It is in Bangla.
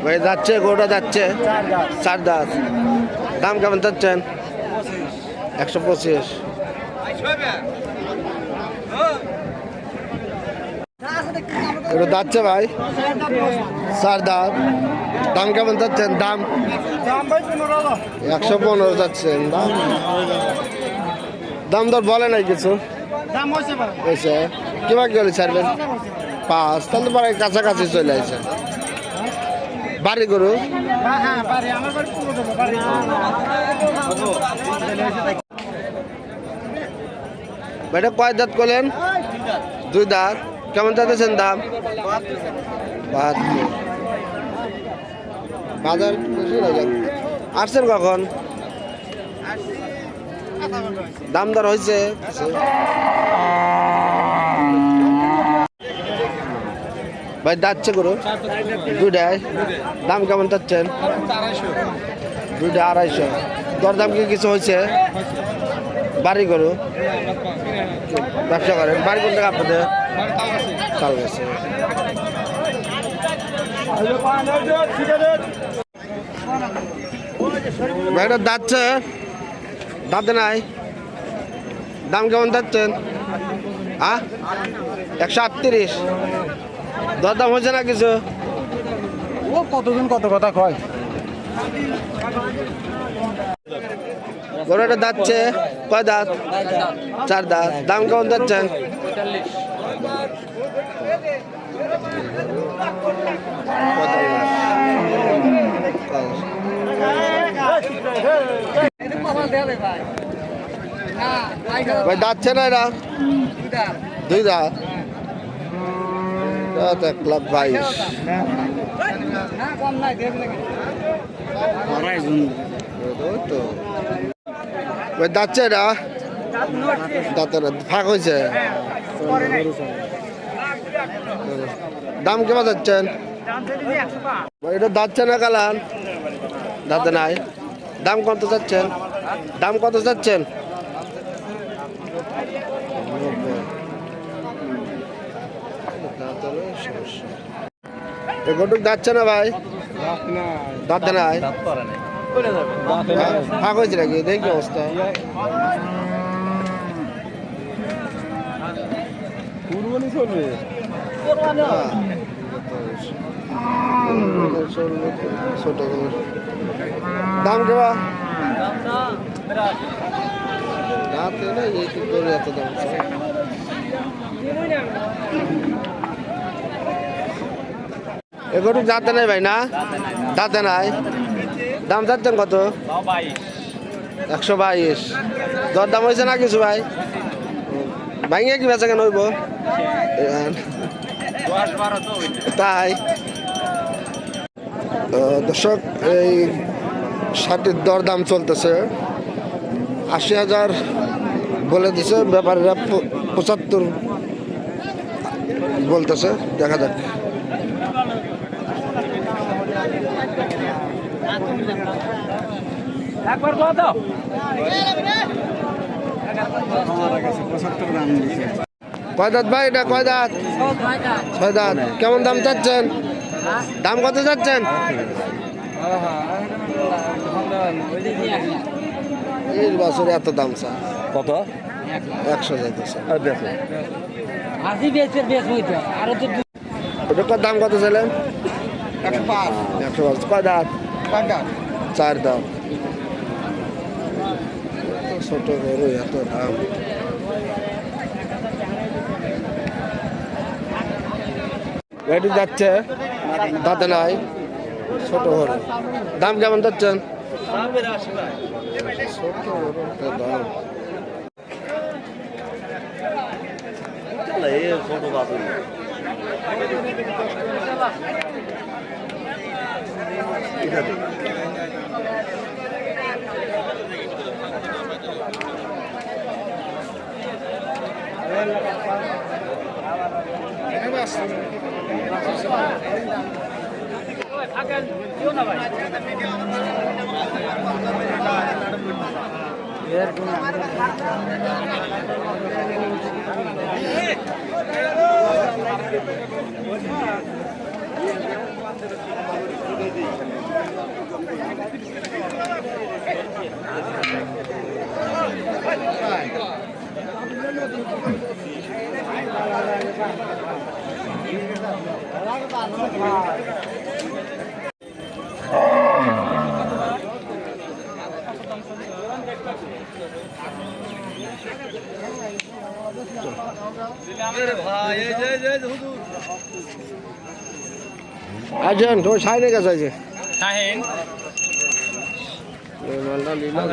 ভাই যাচ্ছে গোটা যাচ্ছে 4 দাঁত। দাম কেমন চাচ্ছেন? 125। এটা যাচ্ছে ভাই 4 দাঁত। দাম কেমন চাচ্ছেন? দাম 115 যাচ্ছেন। দাম দর বলে নাই কিছু হয়েছে কিবা কি হলে ছাড়বেন? 5। তাহলে পরে কাছাকাছি চলে আসে। বাড়ি গরু এটা কয় দাঁত করলেন? 2 দাঁত। কেমন চাচ্ছেন দাম? 72। বাজার আসছেন কখন? দাম দর হয়েছে? ভাই যাচ্ছে গরু 2টায়। দাম কেমন চাচ্ছেন? 2টা 250। দর দাম কি কিছু হয়েছে? বাড়ি গরু ব্যবসা করেন? বাড়ি কোন থেকে আপনাদের? তাল গেছে। ভাইটা যাচ্ছে দাঁতে নাই। দাম কেমন যাচ্ছেন? 138। দরদাম হয়েছে না কিছু? ও কতদিন কত কথা কয়। গরুটা যাচ্ছে কয় দাঁত? 4 দাঁত। দাম কেমন যাচ্ছেন? 45। ভাই যাচ্ছে না এরা? 2 দাঁত। 1,22,000। যাচ্ছে এরা? দাঁতে ফাঁক হয়েছে। দাম কেমন যাচ্ছেন? এটা যাচ্ছে না কালান? দাঁতে নাই। দাম কত চাচ্ছেন? দাম কত চাচ্ছেন? গটুক যাচ্ছে না ভাই? দাঁতে নাই। ফাঁক হয়েছে নাকি? দেখি অবস্থা। ছোট দাম কেবা? দাঁতে নাই এত দাম। এগুলো দাঁতে নাই ভাই না? দাঁতে নাই। দাম চাচ্ছেন কত? 122। দর দাম হয়েছে না কিছু ভাই? ভাইঙ্গে কি বেচা কেন হইব? তাই দর্শক এই ষাটের দর দাম চলতেছে। 80,000 বলে দিছে ব্যাপারীরা। 75 বলতেছে। দেখা যাক। একবার কত? কয় দাঁত ভাই এটা? কয় দাঁত? 6 দাঁত। কেমন দাম চাচ্ছেন? দাম কত চাচ্ছেন? এই বছরে এত দাম চা কত? 100 যাইতেছে। ওটার দাম কত ছিলেন? 105। কয় দাঁত? 4 দাঁত। ছোট গরু এত দাম। গাড়ি যাচ্ছে দাঁতে নাই। ছোট গরু দাম কেমন যাচ্ছেন? ছোট গরু দাম আছেন তো সাইনের কাছে আছে শাহিন এই মালটা নিলাম